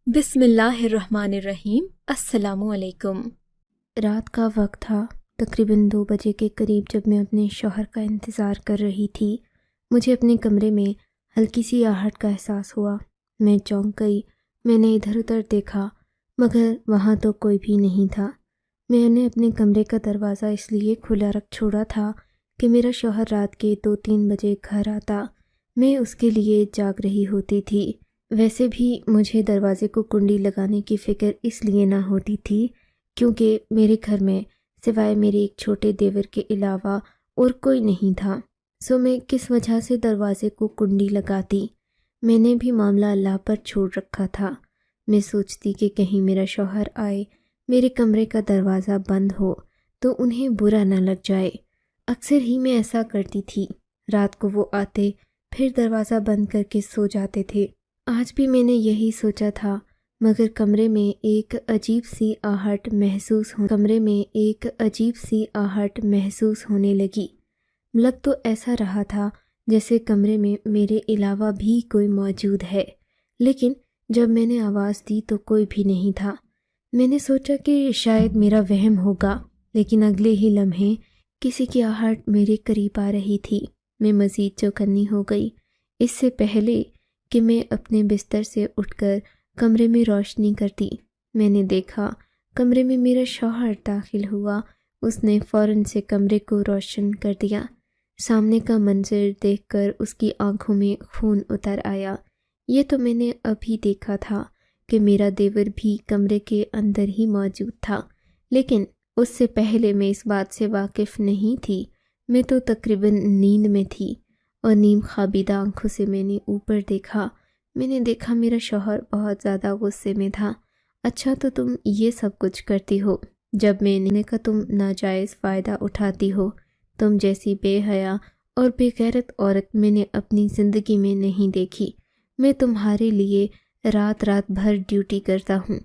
بسم اللہ الرحمن الرحیم۔ السلام علیکم۔ رات کا وقت تھا، تقریباً 2 بجے کے قریب، جب میں اپنے شوہر کا انتظار کر رہی تھی۔ مجھے اپنے کمرے میں ہلکی سی آہٹ کا احساس ہوا۔ میں چونک گئی۔ میں نے ادھر ادھر دیکھا مگر وہاں تو کوئی بھی نہیں تھا۔ میں نے اپنے کمرے کا دروازہ اس لیے کھلا رکھ چھوڑا تھا کہ میرا شوہر رات کے 2-3 بجے گھر آتا۔ میں اس کے لیے جاگ رہی ہوتی تھی۔ ویسے بھی مجھے دروازے کو کنڈی لگانے کی فکر اس لیے نہ ہوتی تھی کیونکہ میرے گھر میں سوائے میرے ایک چھوٹے دیور کے علاوہ اور کوئی نہیں تھا، سو میں کس وجہ سے دروازے کو کنڈی لگاتی۔ میں نے بھی معاملہ اللہ پر چھوڑ رکھا تھا۔ میں سوچتی کہ کہیں میرا شوہر آئے، میرے کمرے کا دروازہ بند ہو تو انہیں برا نہ لگ جائے۔ اکثر ہی میں ایسا کرتی تھی۔ رات کو وہ آتے، پھر دروازہ بند کر کے سو جاتے تھے۔ آج بھی میں نے یہی سوچا تھا مگر کمرے میں ایک عجیب سی آہٹ محسوس ہونے لگی۔ لگ تو ایسا رہا تھا جیسے کمرے میں میرے علاوہ بھی کوئی موجود ہے، لیکن جب میں نے آواز دی تو کوئی بھی نہیں تھا۔ میں نے سوچا کہ شاید میرا وہم ہوگا، لیکن اگلے ہی لمحے کسی کی آہٹ میرے قریب آ رہی تھی۔ میں مزید چوکنی ہو گئی۔ اس سے پہلے کہ میں اپنے بستر سے اٹھ کر کمرے میں روشنی کرتی، میں نے دیکھا کمرے میں میرا شوہر داخل ہوا۔ اس نے فوراً سے کمرے کو روشن کر دیا۔ سامنے کا منظر دیکھ کر اس کی آنکھوں میں خون اتر آیا۔ یہ تو میں نے ابھی دیکھا تھا کہ میرا دیور بھی کمرے کے اندر ہی موجود تھا، لیکن اس سے پہلے میں اس بات سے واقف نہیں تھی۔ میں تو تقریباً نیند میں تھی اور نیم خوابیدہ آنکھوں سے میں نے اوپر دیکھا۔ میں نے دیکھا میرا شوہر بہت زیادہ غصے میں تھا۔ اچھا تو تم یہ سب کچھ کرتی ہو جب میں نے کہا تم ناجائز فائدہ اٹھاتی ہو۔ تم جیسی بے حیا اور بے غیرت عورت میں نے اپنی زندگی میں نہیں دیکھی۔ میں تمہارے لیے رات رات بھر ڈیوٹی کرتا ہوں،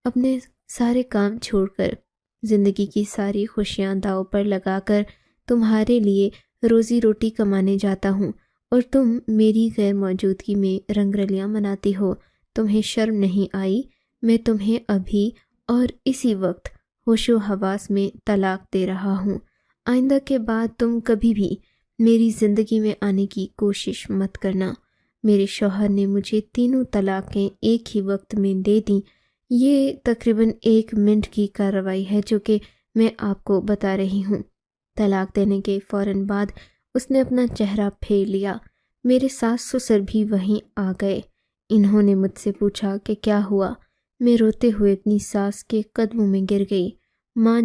اپنے سارے کام چھوڑ کر، زندگی کی ساری خوشیاں داؤ پر لگا کر تمہارے لیے روزی روٹی کمانے جاتا ہوں، اور تم میری غیر موجودگی میں رنگ رلیاں مناتی ہو۔ تمہیں شرم نہیں آئی؟ میں تمہیں ابھی اور اسی وقت ہوش و حواس میں طلاق دے رہا ہوں۔ آئندہ کے بعد تم کبھی بھی میری زندگی میں آنے کی کوشش مت کرنا۔ میرے شوہر نے مجھے تینوں طلاقیں ایک ہی وقت میں دے دیں۔ یہ تقریباً 1 منٹ کی کارروائی ہے جو کہ میں آپ کو بتا رہی ہوں۔ طلاق دینے کے فوراً بعد اس نے اپنا چہرہ پھیر لیا۔ میرے ساس سسر بھی وہیں آ گئے۔ انہوں نے مجھ سے پوچھا کہ کیا ہوا۔ میں روتے ہوئے اپنی ساس کے قدموں میں گر گئی۔ ماں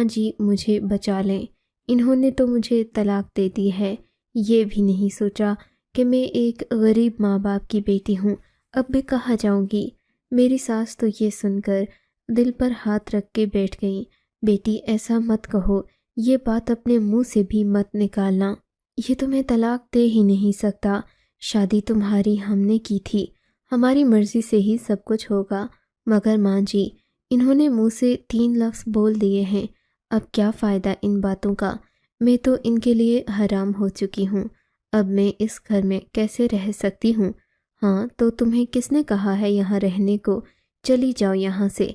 جی مجھے بچا لیں، انہوں نے تو مجھے طلاق دے دی ہے۔ یہ بھی نہیں سوچا کہ میں ایک غریب ماں باپ کی بیٹی ہوں، اب میں کہاں جاؤں گی۔ میری ساس تو یہ سن کر دل پر ہاتھ رکھ کے بیٹھ گئیں۔ بیٹی ایسا مت کہو، یہ بات اپنے منہ سے بھی مت نکالنا۔ یہ تو میں طلاق دے ہی نہیں سکتا۔ شادی تمہاری ہم نے کی تھی، ہماری مرضی سے ہی سب کچھ ہوگا۔ مگر ماں جی، انہوں نے منہ سے 3 لفظ بول دیے ہیں، اب کیا فائدہ ان باتوں کا؟ میں تو ان کے لیے حرام ہو چکی ہوں، اب میں اس گھر میں کیسے رہ سکتی ہوں؟ ہاں تو تمہیں کس نے کہا ہے یہاں رہنے کو؟ چلی جاؤ یہاں سے۔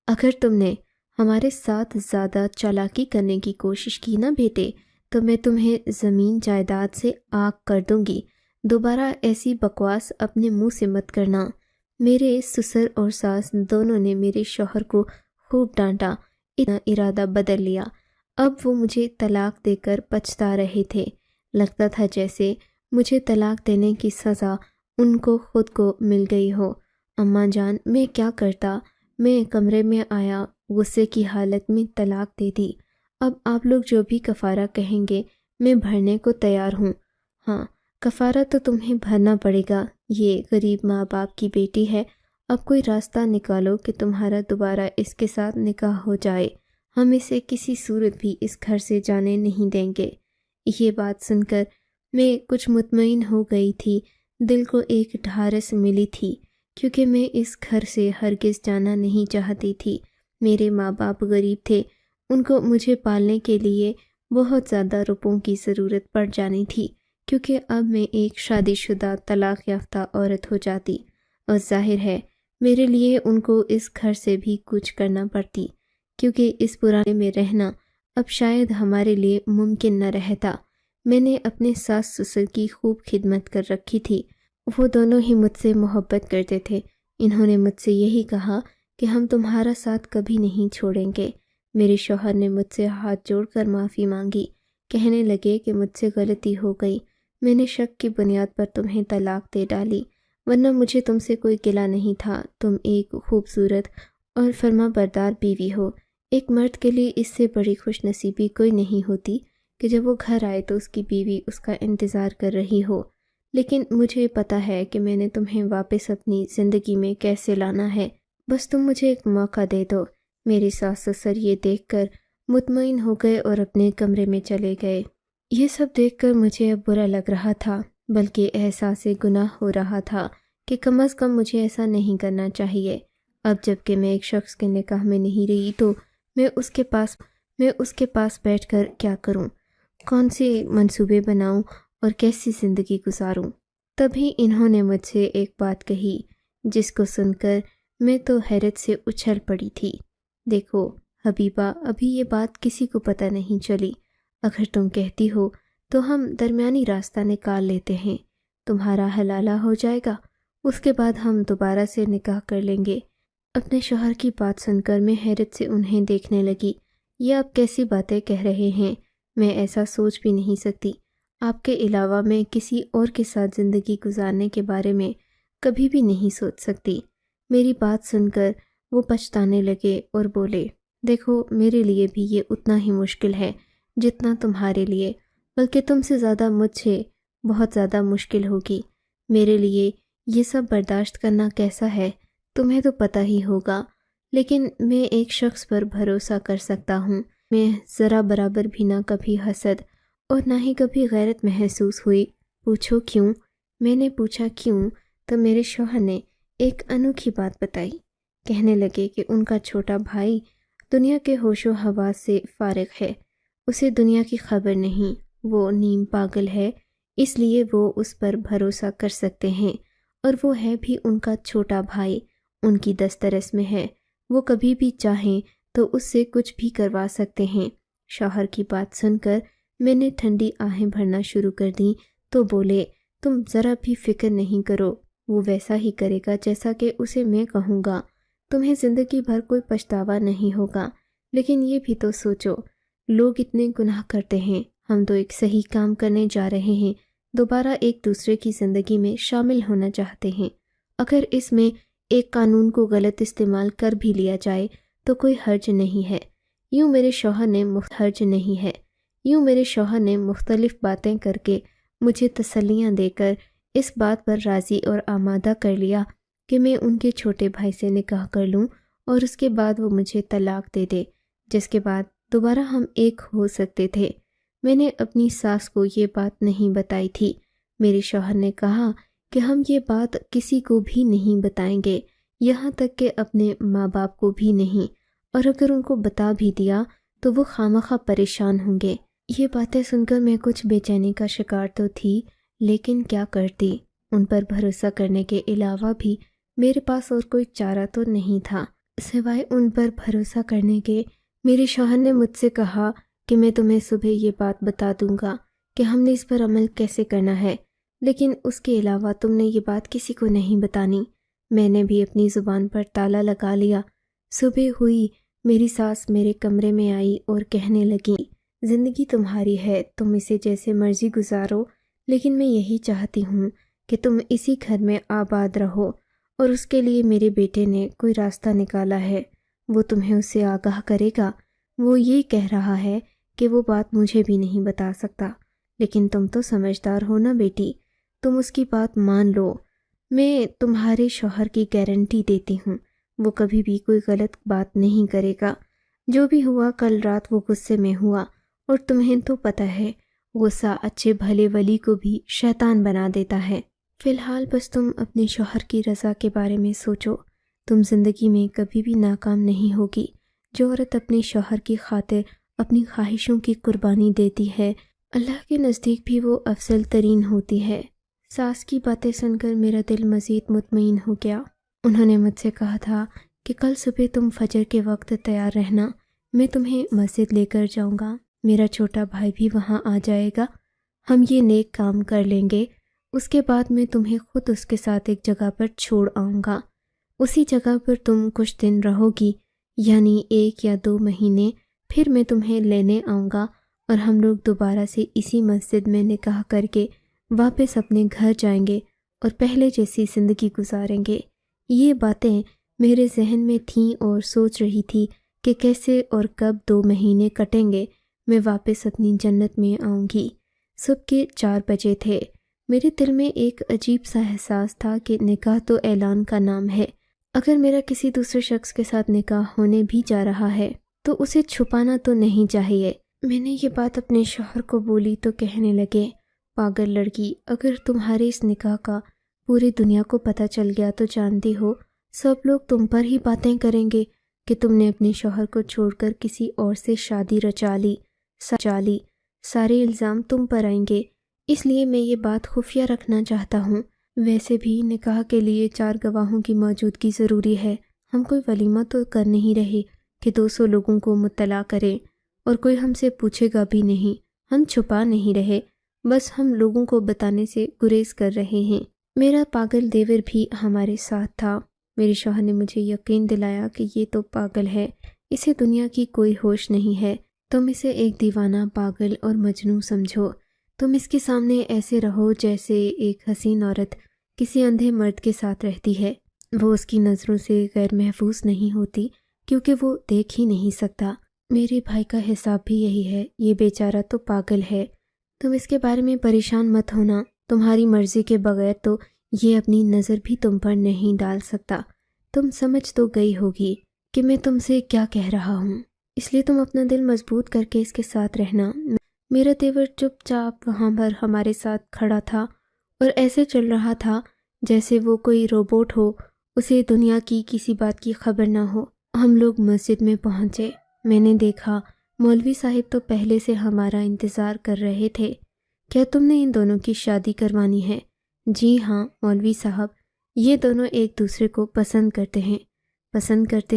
اگر تم نے ہمارے ساتھ زیادہ چالاکی کرنے کی کوشش کی نا بیٹے، تو میں تمہیں زمین جائیداد سے آگ کر دوں گی۔ دوبارہ ایسی بکواس اپنے منہ سے مت کرنا۔ میرے سسر اور ساس دونوں نے میرے شوہر کو خوب ڈانٹا، اتنا ارادہ بدل لیا۔ اب وہ مجھے طلاق دے کر پچھتا رہے تھے۔ لگتا تھا جیسے مجھے طلاق دینے کی سزا ان کو خود کو مل گئی ہو۔ اماں جان، میں کیا کرتا؟ میں کمرے میں آیا، غصے کی حالت میں طلاق دے دی۔ اب آپ لوگ جو بھی کفارہ کہیں گے میں بھرنے کو تیار ہوں۔ ہاں، کفارہ تو تمہیں بھرنا پڑے گا، یہ غریب ماں باپ کی بیٹی ہے۔ اب کوئی راستہ نکالو کہ تمہارا دوبارہ اس کے ساتھ نکاح ہو جائے، ہم اسے کسی صورت بھی اس گھر سے جانے نہیں دیں گے۔ یہ بات سن کر میں کچھ مطمئن ہو گئی تھی، دل کو ایک ڈھارس ملی تھی، کیونکہ میں اس گھر سے ہرگز جانا نہیں چاہتی تھی۔ میرے ماں باپ غریب تھے، ان کو مجھے پالنے کے لیے بہت زیادہ روپوں کی ضرورت پڑ جانی تھی، کیونکہ اب میں ایک شادی شدہ طلاق یافتہ عورت ہو جاتی۔ اور ظاہر ہے میرے لیے ان کو اس گھر سے بھی کچھ کرنا پڑتی، کیونکہ اس پرانے میں رہنا اب شاید ہمارے لیے ممکن نہ رہتا۔ میں نے اپنے ساس سسر کی خوب خدمت کر رکھی تھی، وہ دونوں ہی مجھ سے محبت کرتے تھے۔ انہوں نے مجھ سے یہی کہا کہ ہم تمہارا ساتھ کبھی نہیں چھوڑیں گے۔ میرے شوہر نے مجھ سے ہاتھ جوڑ کر معافی مانگی، کہنے لگے کہ مجھ سے غلطی ہو گئی، میں نے شک کی بنیاد پر تمہیں طلاق دے ڈالی، ورنہ مجھے تم سے کوئی گلہ نہیں تھا۔ تم ایک خوبصورت اور فرما بردار بیوی ہو۔ ایک مرد کے لیے اس سے بڑی خوش نصیبی کوئی نہیں ہوتی کہ جب وہ گھر آئے تو اس کی بیوی اس کا انتظار کر رہی ہو۔ لیکن مجھے پتہ ہے کہ میں نے تمہیں واپس اپنی زندگی میں کیسے لانا ہے، بس تم مجھے ایک موقع دے دو۔ میری ساس سسر یہ دیکھ کر مطمئن ہو گئے اور اپنے کمرے میں چلے گئے۔ یہ سب دیکھ کر مجھے اب برا لگ رہا تھا، بلکہ احساس گناہ ہو رہا تھا کہ کم از کم مجھے ایسا نہیں کرنا چاہیے۔ اب جب کہ میں ایک شخص کے نکاح میں نہیں رہی تو میں اس کے پاس بیٹھ کر کیا کروں، کون سے منصوبے بناؤں اور کیسی زندگی گزاروں۔ تبھی انہوں نے مجھ سے ایک بات کہی جس کو سن کر میں تو حیرت سے اچھل پڑی تھی۔ دیکھو حبیبہ، ابھی یہ بات کسی کو پتہ نہیں چلی، اگر تم کہتی ہو تو ہم درمیانی راستہ نکال لیتے ہیں، تمہارا حلالہ ہو جائے گا، اس کے بعد ہم دوبارہ سے نکاح کر لیں گے۔ اپنے شوہر کی بات سن کر میں حیرت سے انہیں دیکھنے لگی۔ یہ آپ کیسی باتیں کہہ رہے ہیں؟ میں ایسا سوچ بھی نہیں سکتی۔ آپ کے علاوہ میں کسی اور کے ساتھ زندگی گزارنے کے بارے میں کبھی بھی نہیں سوچ سکتی۔ میری بات سن کر وہ پچھتانے لگے اور بولے، دیکھو میرے لیے بھی یہ اتنا ہی مشکل ہے جتنا تمہارے لیے، بلکہ تم سے زیادہ مجھے بہت زیادہ مشکل ہوگی۔ میرے لیے یہ سب برداشت کرنا کیسا ہے تمہیں تو پتہ ہی ہوگا، لیکن میں ایک شخص پر بھروسہ کر سکتا ہوں۔ میں ذرا برابر بھی نہ کبھی حسد اور نہ ہی کبھی غیرت محسوس ہوئی۔ پوچھو کیوں؟ میں نے پوچھا کیوں تو میرے شوہر نے ایک انوکھی بات بتائی۔ کہنے لگے کہ ان کا چھوٹا بھائی دنیا کے ہوش و حواس سے فارغ ہے، اسے دنیا کی خبر نہیں، وہ نیم پاگل ہے، اس لیے وہ اس پر بھروسہ کر سکتے ہیں، اور وہ ہے بھی ان کا چھوٹا بھائی، ان کی دسترس میں ہے، وہ کبھی بھی چاہیں تو اس سے کچھ بھی کروا سکتے ہیں۔ شوہر کی بات سن کر میں نے ٹھنڈی آہیں بھرنا شروع کر دیں تو بولے، تم ذرا بھی فکر نہیں کرو، وہ ویسا ہی کرے گا جیسا کہ اسے میں کہوں گا، تمہیں زندگی بھر کوئی پچھتاوا نہیں ہوگا۔ لیکن یہ بھی تو سوچو، لوگ اتنے گناہ کرتے ہیں، ہم تو ایک صحیح کام کرنے جا رہے ہیں، دوبارہ ایک دوسرے کی زندگی میں شامل ہونا چاہتے ہیں، اگر اس میں ایک قانون کو غلط استعمال کر بھی لیا جائے تو کوئی حرج نہیں ہے۔ یوں میرے شوہر نے مختلف باتیں کر کے مجھے تسلیاں دے کر اس بات پر راضی اور آمادہ کر لیا کہ میں ان کے چھوٹے بھائی سے نکاح کر لوں اور اس کے بعد وہ مجھے طلاق دے دے، جس کے بعد دوبارہ ہم ایک ہو سکتے تھے۔ میں نے اپنی ساس کو یہ بات نہیں بتائی تھی۔ میرے شوہر نے کہا کہ ہم یہ بات کسی کو بھی نہیں بتائیں گے، یہاں تک کہ اپنے ماں باپ کو بھی نہیں، اور اگر ان کو بتا بھی دیا تو وہ خامخواہ پریشان ہوں گے۔ یہ باتیں سن کر میں کچھ بے چینی کا شکار تو تھی، لیکن کیا کرتی؟ ان پر بھروسہ کرنے کے علاوہ بھی میرے پاس اور کوئی چارہ تو نہیں تھا سوائے ان پر بھروسہ کرنے کے۔ میرے شوہر نے مجھ سے کہا کہ میں تمہیں صبح یہ بات بتا دوں گا کہ ہم نے اس پر عمل کیسے کرنا ہے، لیکن اس کے علاوہ تم نے یہ بات کسی کو نہیں بتانی۔ میں نے بھی اپنی زبان پر تالا لگا لیا۔ صبح ہوئی، میری ساس میرے کمرے میں آئی اور کہنے لگی، زندگی تمہاری ہے، تم اسے جیسے مرضی گزارو، لیکن میں یہی چاہتی ہوں کہ تم اسی گھر میں آباد رہو، اور اس کے لیے میرے بیٹے نے کوئی راستہ نکالا ہے، وہ تمہیں اس سے آگاہ کرے گا۔ وہ یہ کہہ رہا ہے کہ وہ بات مجھے بھی نہیں بتا سکتا، لیکن تم تو سمجھدار ہو نا بیٹی، تم اس کی بات مان لو۔ میں تمہارے شوہر کی گارنٹی دیتی ہوں، وہ کبھی بھی کوئی غلط بات نہیں کرے گا۔ جو بھی ہوا کل رات وہ غصے میں ہوا، اور تمہیں تو پتہ ہے غصہ اچھے بھلے ولی کو بھی شیطان بنا دیتا ہے۔ فی الحال بس تم اپنے شوہر کی رضا کے بارے میں سوچو، تم زندگی میں کبھی بھی ناکام نہیں ہوگی۔ جو عورت اپنے شوہر کی خاطر اپنی خواہشوں کی قربانی دیتی ہے، اللہ کے نزدیک بھی وہ افضل ترین ہوتی ہے۔ ساس کی باتیں سن کر میرا دل مزید مطمئن ہو گیا۔ انہوں نے مجھ سے کہا تھا کہ کل صبح تم فجر کے وقت تیار رہنا، میں تمہیں مسجد لے کر جاؤں گا، میرا چھوٹا بھائی بھی وہاں آ جائے گا، ہم یہ نیک کام کر لیں گے، اس کے بعد میں تمہیں خود اس کے ساتھ ایک جگہ پر چھوڑ آؤں گا، اسی جگہ پر تم کچھ دن رہو گی، یعنی 1 یا 2 مہینے، پھر میں تمہیں لینے آؤں گا اور ہم لوگ دوبارہ سے اسی مسجد میں نکاح کر کے واپس اپنے گھر جائیں گے اور پہلے جیسی زندگی گزاریں گے۔ یہ باتیں میرے ذہن میں تھیں اور سوچ رہی تھی کہ کیسے اور کب 2 مہینے کٹیں گے، میں واپس اپنی جنت میں آؤں گی۔ صبح کے 4 بجے تھے۔ میرے دل میں ایک عجیب سا احساس تھا کہ نکاح تو اعلان کا نام ہے، اگر میرا کسی دوسرے شخص کے ساتھ نکاح ہونے بھی جا رہا ہے تو اسے چھپانا تو نہیں چاہیے۔ میں نے یہ بات اپنے شوہر کو بولی تو کہنے لگے، پاگل لڑکی، اگر تمہارے اس نکاح کا پوری دنیا کو پتہ چل گیا تو جانتی ہو سب لوگ تم پر ہی باتیں کریں گے کہ تم نے اپنے شوہر کو چھوڑ کر کسی اور سے شادی رچا لی، سارے الزام تم پر آئیں گے، اس لیے میں یہ بات خفیہ رکھنا چاہتا ہوں۔ ویسے بھی نکاح کے لیے 4 گواہوں کی موجودگی ضروری ہے، ہم کوئی ولیمہ تو کر نہیں رہے کہ 200 لوگوں کو مطلع کریں اور کوئی ہم سے پوچھے گا بھی نہیں، ہم چھپا نہیں رہے، بس ہم لوگوں کو بتانے سے گریز کر رہے ہیں۔ میرا پاگل دیور بھی ہمارے ساتھ تھا۔ میرے شوہر نے مجھے یقین دلایا کہ یہ تو پاگل ہے، اسے دنیا کی کوئی ہوش نہیں ہے، تم اسے ایک دیوانہ، پاگل اور مجنوں سمجھو، تم اس کے سامنے ایسے رہو جیسے ایک حسین عورت کسی اندھے مرد کے ساتھ رہتی ہے، وہ اس کی نظروں سے غیر محفوظ نہیں ہوتی کیونکہ وہ دیکھ ہی نہیں سکتا۔ میرے بھائی کا حساب بھی یہی ہے، یہ بیچارہ تو پاگل ہے، تم اس کے بارے میں پریشان مت ہونا، تمہاری مرضی کے بغیر تو یہ اپنی نظر بھی تم پر نہیں ڈال سکتا، تم سمجھ تو گئی ہوگی کہ میں تم سے کیا کہہ رہا ہوں، اس لیے تم اپنا دل مضبوط کر کے اس کے ساتھ رہنا۔ میرا دیور چپ چاپ وہاں پر ہمارے ساتھ کھڑا تھا اور ایسے چل رہا تھا جیسے وہ کوئی روبوٹ ہو، اسے دنیا کی کسی بات کی خبر نہ ہو۔ ہم لوگ مسجد میں پہنچے، میں نے دیکھا مولوی صاحب تو پہلے سے ہمارا انتظار کر رہے تھے۔ کیا تم نے ان دونوں کی شادی کروانی ہے؟ جی ہاں مولوی صاحب، یہ دونوں ایک دوسرے کو پسند کرتے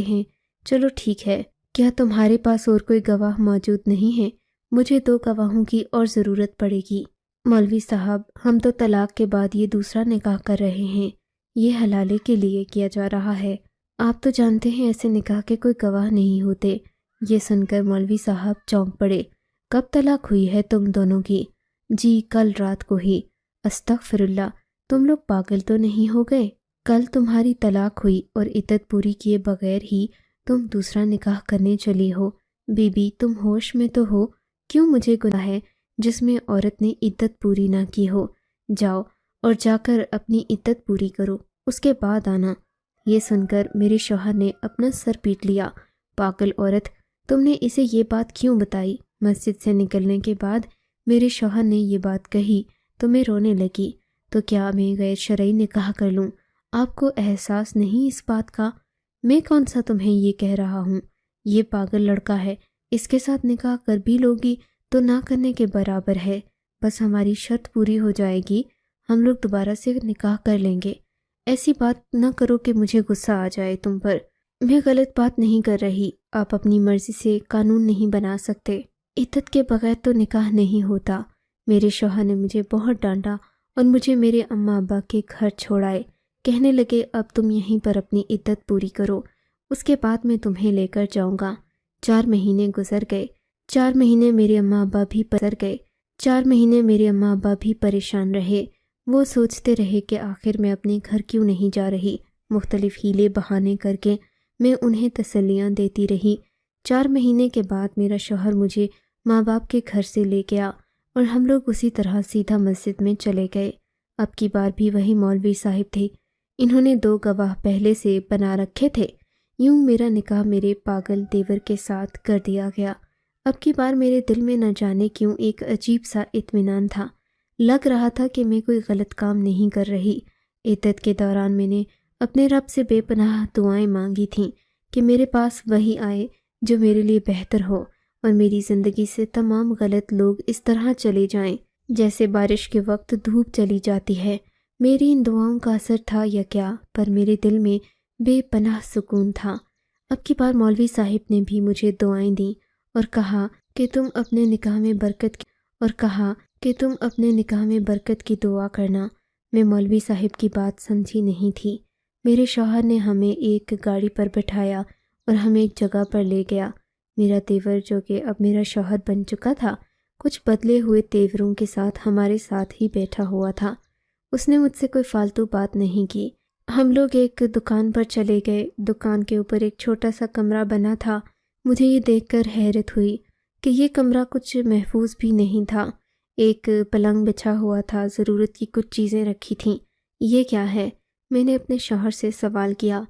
ہیں، چلو ٹھیک ہے، کیا تمہارے پاس اور کوئی گواہ موجود نہیں ہے؟ مجھے 2 گواہوں کی اور ضرورت پڑے گی۔ مولوی صاحب، ہم تو طلاق کے بعد یہ دوسرا نکاح کر رہے ہیں، یہ حلالے کے لیے کیا جا رہا ہے، آپ تو جانتے ہیں ایسے نکاح کے کوئی گواہ نہیں ہوتے۔ یہ سن کر مولوی صاحب چونک پڑے۔ کب طلاق ہوئی ہے تم دونوں کی؟ جی کل رات کو ہی۔ استغفر اللہ، تم لوگ پاگل تو نہیں ہو گئے؟ کل تمہاری طلاق ہوئی اور عدت پوری کیے بغیر ہی تم دوسرا نکاح کرنے چلی ہو۔ بی بی تم ہوش میں تو ہو؟ کیوں مجھے گناہ ہے جس میں عورت نے عدت پوری نہ کی ہو؟ جاؤ اور جا کر اپنی عدت پوری کرو، اس کے بعد آنا۔ یہ سن کر میرے شوہر نے اپنا سر پیٹ لیا۔ پاگل عورت، تم نے اسے یہ بات کیوں بتائی؟ مسجد سے نکلنے کے بعد میرے شوہر نے یہ بات کہی تو میں رونے لگی۔ تو کیا میں غیر شرعی نکاح کر لوں؟ آپ کو احساس نہیں اس بات کا؟ میں کون سا تمہیں یہ کہہ رہا ہوں؟ یہ پاگل لڑکا ہے، اس کے ساتھ نکاح کر بھی لوگی تو نہ کرنے کے برابر ہے، بس ہماری شرط پوری ہو جائے گی، ہم لوگ دوبارہ سے نکاح کر لیں گے۔ ایسی بات نہ کرو کہ مجھے غصہ آ جائے تم پر، میں غلط بات نہیں کر رہی، آپ اپنی مرضی سے قانون نہیں بنا سکتے، عدت کے بغیر تو نکاح نہیں ہوتا۔ میرے شوہر نے مجھے بہت ڈانٹا اور مجھے میرے اماں ابا کے گھر چھوڑائے، کہنے لگے اب تم یہیں پر اپنی عدت پوری کرو، اس کے بعد میں تمہیں لے کر جاؤں گا۔ 4 مہینے گزر گئے، 4 مہینے میرے اماں ابا بھی پریشان رہے، وہ سوچتے رہے کہ آخر میں اپنے گھر کیوں نہیں جا رہی، مختلف ہیلے بہانے کر کے میں انہیں تسلیاں دیتی رہی۔ 4 مہینے کے بعد میرا شوہر مجھے ماں باپ کے گھر سے لے گیا اور ہم لوگ اسی طرح سیدھا مسجد میں چلے گئے۔ اب کی بار بھی وہی مولوی صاحب تھے، انہوں نے 2 گواہ پہلے سے بنا رکھے تھے، یوں میرا نکاح میرے پاگل دیور کے ساتھ کر دیا گیا۔ اب کی بار میرے دل میں نہ جانے کیوں ایک عجیب سا اطمینان تھا، لگ رہا تھا کہ میں کوئی غلط کام نہیں کر رہی۔ عدت کے دوران میں نے اپنے رب سے بے پناہ دعائیں مانگی تھیں کہ میرے پاس وہی آئے جو میرے لیے بہتر ہو اور میری زندگی سے تمام غلط لوگ اس طرح چلے جائیں جیسے بارش کے وقت دھوپ چلی جاتی ہے۔ میری ان دعاؤں کا اثر تھا یا کیا، پر میرے دل میں بے پناہ سکون تھا۔ اب کی بار مولوی صاحب نے بھی مجھے دعائیں دیں اور کہا کہ تم اپنے نکاح میں برکت کی دعا کرنا۔ میں مولوی صاحب کی بات سمجھی نہیں تھی۔ میرے شوہر نے ہمیں ایک گاڑی پر بٹھایا اور ہمیں ایک جگہ پر لے گیا۔ میرا دیور، جو کہ اب میرا شوہر بن چکا تھا، کچھ بدلے ہوئے تیوروں کے ساتھ ہمارے ساتھ ہی بیٹھا ہوا تھا۔ اس نے مجھ سے کوئی فالتو بات نہیں کی۔ ہم لوگ ایک دکان پر چلے گئے۔ دکان کے اوپر ایک چھوٹا سا کمرہ بنا تھا۔ مجھے یہ دیکھ کر حیرت ہوئی کہ یہ کمرہ کچھ محفوظ بھی نہیں تھا۔ ایک پلنگ بچھا ہوا تھا، ضرورت کی کچھ چیزیں رکھی تھیں۔ یہ کیا ہے؟ میں نے اپنے شوہر سے سوال کیا۔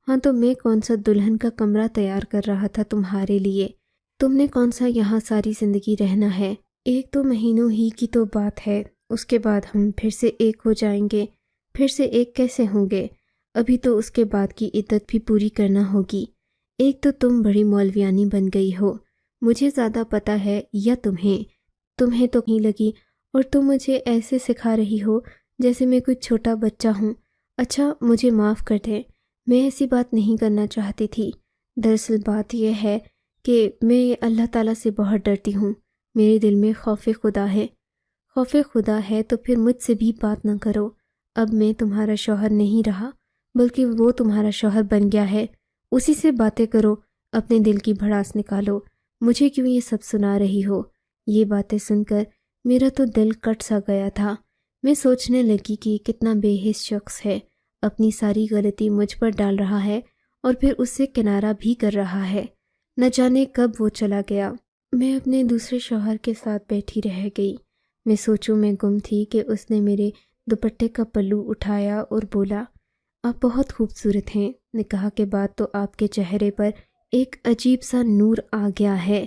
ہاں تو میں کون سا دلہن کا کمرہ تیار کر رہا تھا تمہارے لیے؟ تم نے کون سا یہاں ساری زندگی رہنا ہے؟ 1-2 مہینوں ہی کی تو بات ہے، اس کے بعد ہم پھر سے ایک ہو جائیں گے۔ پھر سے ایک کیسے ہوں گے؟ ابھی تو اس کے بعد کی عدت بھی پوری کرنا ہوگی۔ ایک تو تم بڑی مولویانی بن گئی ہو، مجھے زیادہ پتہ ہے، یا تمہیں تو نہیں لگی، اور تم مجھے ایسے سکھا رہی ہو جیسے میں کوئی چھوٹا بچہ ہوں۔ اچھا، مجھے معاف کر دیں، میں ایسی بات نہیں کرنا چاہتی تھی۔ دراصل بات یہ ہے کہ میں اللہ تعالیٰ سے بہت ڈرتی ہوں۔ میرے دل میں خوف خدا ہے تو پھر مجھ سے بھی بات نہ کرو۔ اب میں تمہارا شوہر نہیں رہا، بلکہ وہ تمہارا شوہر بن گیا ہے۔ اسی سے باتیں کرو، اپنے دل کی بھڑاس نکالو۔ مجھے کیوں یہ سب سنا رہی ہو؟ یہ باتیں سن کر میرا تو دل کٹ سا گیا تھا۔ میں سوچنے لگی کہ کتنا بے حس شخص ہے، اپنی ساری غلطی مجھ پر ڈال رہا ہے اور پھر اس سے کنارہ بھی کر رہا ہے۔ نہ جانے کب وہ چلا گیا۔ میں اپنے دوسرے شوہر کے ساتھ بیٹھی رہ گئی۔ میں سوچوں میں گم تھی کہ اس نے میرے دوپٹے کا پلو اٹھایا اور بولا، آپ بہت خوبصورت ہیں۔ نکاح کے بعد تو آپ کے چہرے پر ایک عجیب سا نور آ گیا ہے۔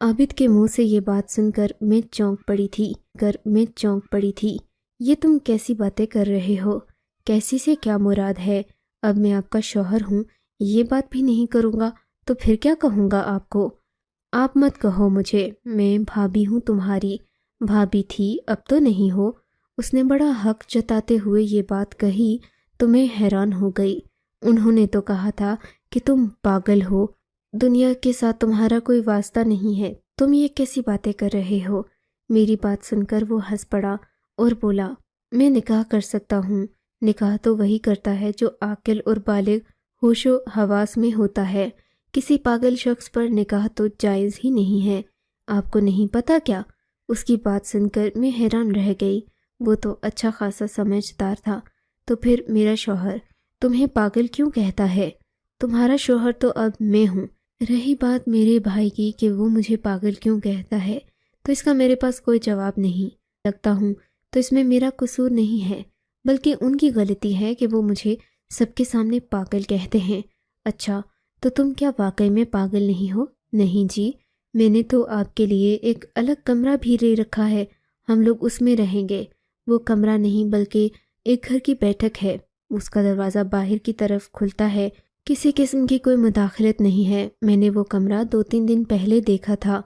عابد کے منہ سے یہ بات سن کر میں چونک پڑی تھی۔ یہ تم کیسی باتیں کر رہے ہو؟ کیسی سے کیا مراد ہے؟ اب میں آپ کا شوہر ہوں، یہ بات بھی نہیں کروں گا تو پھر کیا کہوں گا آپ کو؟ آپ مت کہو مجھے، میں بھابھی ہوں تمہاری۔ بھابھی تھی، اب تو نہیں ہو۔ اس نے بڑا حق جتاتے ہوئے یہ بات کہی تو میں حیران ہو گئی۔ انہوں نے تو کہا تھا کہ تم پاگل ہو، دنیا کے ساتھ تمہارا کوئی واسطہ نہیں ہے، تم یہ کیسی باتیں کر رہے ہو؟ میری بات سن کر وہ ہنس پڑا اور بولا، میں نکاح کر سکتا ہوں۔ نکاح تو وہی کرتا ہے جو عاقل اور بالغ ہوش و حواس میں ہوتا ہے۔ کسی پاگل شخص پر نکاح تو جائز ہی نہیں ہے۔ آپ کو نہیں پتا کیا؟ اس کی بات سن کر میں حیران رہ گئی۔ وہ تو اچھا خاصا سمجھدار تھا۔ تو پھر میرا شوہر تمہیں پاگل کیوں کہتا ہے؟ تمہارا شوہر تو اب میں ہوں۔ رہی بات میرے بھائی کی کہ وہ مجھے پاگل کیوں کہتا ہے، تو اس کا میرے پاس کوئی جواب نہیں لگتا ہوں تو اس میں میرا قصور نہیں ہے، بلکہ ان کی غلطی ہے کہ وہ مجھے سب کے سامنے پاگل کہتے ہیں۔ اچھا، تو تم کیا واقعی میں پاگل نہیں ہو؟ نہیں جی، میں نے تو آپ کے لیے ایک الگ کمرہ بھی لے رکھا ہے، ہم لوگ اس میں رہیں گے۔ وہ کمرہ نہیں بلکہ ایک گھر کی بیٹھک ہے، اس کا دروازہ باہر کی طرف کھلتا ہے، کسی قسم کی کوئی مداخلت نہیں ہے۔ میں نے وہ کمرہ 2-3 دن پہلے دیکھا تھا،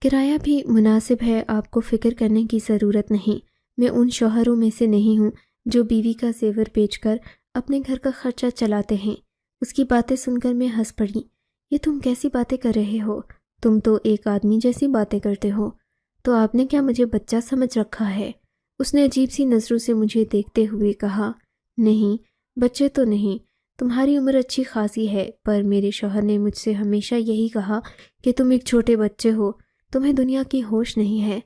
کرایہ بھی مناسب ہے، آپ کو فکر کرنے کی ضرورت نہیں۔ میں ان شوہروں میں سے نہیں ہوں جو بیوی کا زیور بیچ کر اپنے گھر کا خرچہ چلاتے ہیں۔ اس کی باتیں سن کر میں ہنس پڑی۔ یہ تم کیسی باتیں کر رہے ہو؟ تم تو ایک آدمی جیسی باتیں کرتے ہو۔ تو آپ نے کیا مجھے بچہ سمجھ رکھا ہے؟ اس نے عجیب سی نظروں سے مجھے دیکھتے ہوئے کہا، نہیں، بچے تو نہیں، تمہاری عمر اچھی خاصی ہے، پر میرے شوہر نے مجھ سے ہمیشہ یہی کہا کہ تم ایک چھوٹے بچے ہو، تمہیں دنیا کی ہوش نہیں ہے۔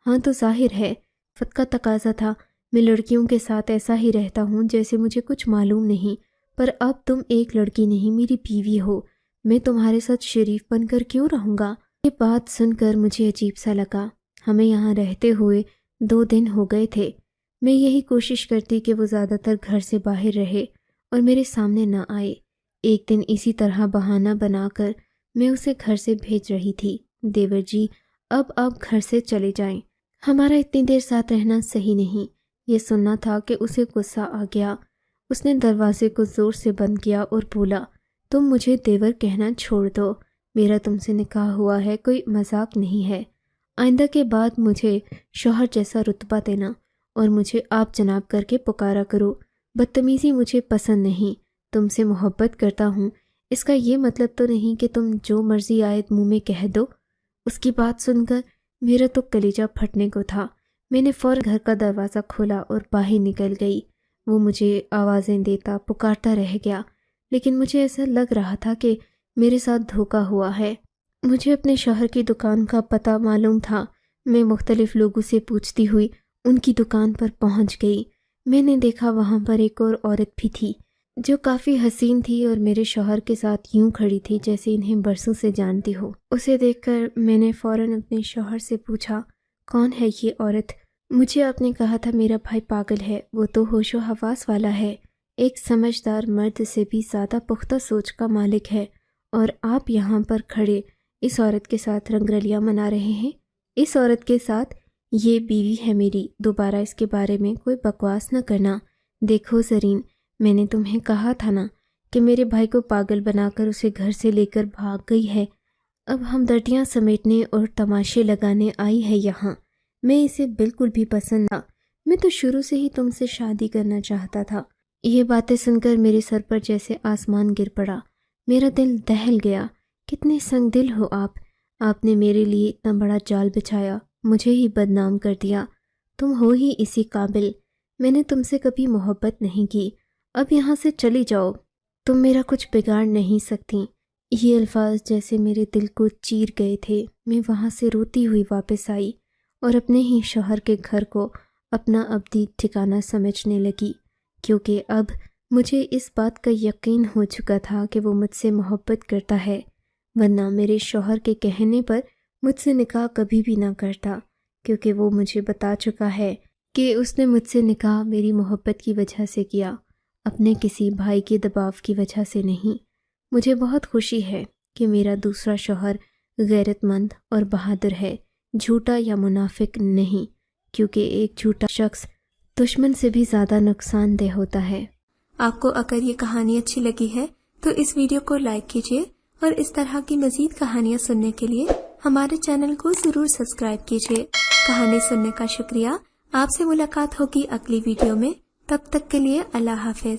ہاں تو ظاہر ہے، وقت کا تقاضا تھا، میں لڑکیوں کے ساتھ ایسا ہی رہتا ہوں جیسے مجھے کچھ معلوم نہیں، پر اب تم ایک لڑکی نہیں، میری بیوی ہو، میں تمہارے ساتھ شریف بن کر کیوں رہوں گا؟ یہ بات سن کر مجھے عجیب سا لگا۔ ہمیں یہاں رہتے ہوئے 2 دن ہو گئے تھے۔ میں یہی کوشش کرتی کہ وہ زیادہ تر گھر سے باہر رہے اور میرے سامنے نہ آئے۔ ایک دن اسی طرح بہانہ بنا کر میں اسے گھر سے بھیج رہی تھی، دیور جی اب آپ گھر سے چلے جائیں، ہمارا اتنی دیر ساتھ رہنا صحیح نہیں۔ یہ سننا تھا کہ اسے غصہ آ گیا۔ اس نے دروازے کو زور سے بند کیا اور بولا، تم مجھے دیور کہنا چھوڑ دو، میرا تم سے نکاح ہوا ہے، کوئی مذاق نہیں ہے۔ آئندہ کے بعد مجھے شوہر جیسا رتبہ دینا اور مجھے آپ جناب کر کے پکارا کرو۔ بدتمیزی مجھے پسند نہیں، تم سے محبت کرتا ہوں، اس کا یہ مطلب تو نہیں کہ تم جو مرضی آئے منہ میں کہہ دو۔ اس کی بات سن کر میرا تو کلیجہ پھٹنے کو تھا۔ میں نے فوراً گھر کا دروازہ کھولا اور باہر نکل گئی۔ وہ مجھے آوازیں دیتا پکارتا رہ گیا، لیکن مجھے ایسا لگ رہا تھا کہ میرے ساتھ دھوکا ہوا ہے۔ مجھے اپنے شوہر کی دکان کا پتہ معلوم تھا۔ میں مختلف لوگوں سے پوچھتی ہوئی ان کی دکان پر پہنچ گئی۔ میں نے دیکھا وہاں پر ایک اور عورت بھی تھی جو کافی حسین تھی اور میرے شوہر کے ساتھ یوں کھڑی تھی جیسے انہیں برسوں سے جانتی ہو۔ اسے دیکھ کر میں نے فوراً اپنے شوہر سے پوچھا، کون ہے یہ عورت؟ مجھے آپ نے کہا تھا میرا بھائی پاگل ہے، وہ تو ہوش و حواس والا ہے، ایک سمجھدار مرد سے بھی زیادہ پختہ سوچ کا مالک ہے، اور آپ یہاں پر کھڑے اس عورت کے ساتھ رنگ رلیاں منا رہے ہیں۔ اس عورت کے ساتھ یہ بیوی ہے میری، دوبارہ اس کے بارے میں کوئی بکواس نہ کرنا۔ دیکھو زرین، میں نے تمہیں کہا تھا نا کہ میرے بھائی کو پاگل بنا کر اسے گھر سے لے کر بھاگ گئی ہے، اب ہمدردیاں سمیٹنے اور تماشے لگانے آئی ہے یہاں۔ میں اسے بالکل بھی پسند نہ، میں تو شروع سے ہی تم سے شادی کرنا چاہتا تھا۔ یہ باتیں سن کر میرے سر پر جیسے آسمان گر پڑا، میرا دل دہل گیا۔ کتنے سنگ دل ہو آپ نے میرے لیے اتنا بڑا جال بچھایا، مجھے ہی بدنام کر دیا۔ تم ہو ہی اسی قابل، میں نے تم سے کبھی محبت نہیں کی، اب یہاں سے چلی جاؤ، تم میرا کچھ بگاڑ نہیں سکتی۔ یہ الفاظ جیسے میرے دل کو چیر گئے تھے۔ میں وہاں سے روتی ہوئی واپس آئی اور اپنے ہی شوہر کے گھر کو اپنا ابدی ٹھکانہ سمجھنے لگی، کیونکہ اب مجھے اس بات کا یقین ہو چکا تھا کہ وہ مجھ سے محبت کرتا ہے، ورنہ میرے شوہر کے کہنے پر مجھ سے نکاح کبھی بھی نہ کرتا، کیونکہ وہ مجھے بتا چکا ہے کہ اس نے مجھ سے نکاح میری محبت کی وجہ سے کیا، اپنے کسی بھائی کے دباؤ کی وجہ سے نہیں۔ مجھے بہت خوشی ہے کہ میرا دوسرا شوہر غیرت مند اور بہادر ہے، جھوٹا یا منافق نہیں، کیونکہ ایک جھوٹا شخص دشمن سے بھی زیادہ نقصان دہ ہوتا ہے۔ آپ کو اگر یہ کہانی اچھی لگی ہے تو اس ویڈیو کو لائک کیجیے، اور اس طرح کی مزید کہانیاں سننے کے لیے ہمارے چینل کو ضرور سبسکرائب کیجیے۔ کہانی سننے کا شکریہ۔ آپ سے ملاقات ہوگی اگلی ویڈیو میں، تب تک کے لیے اللہ حافظ۔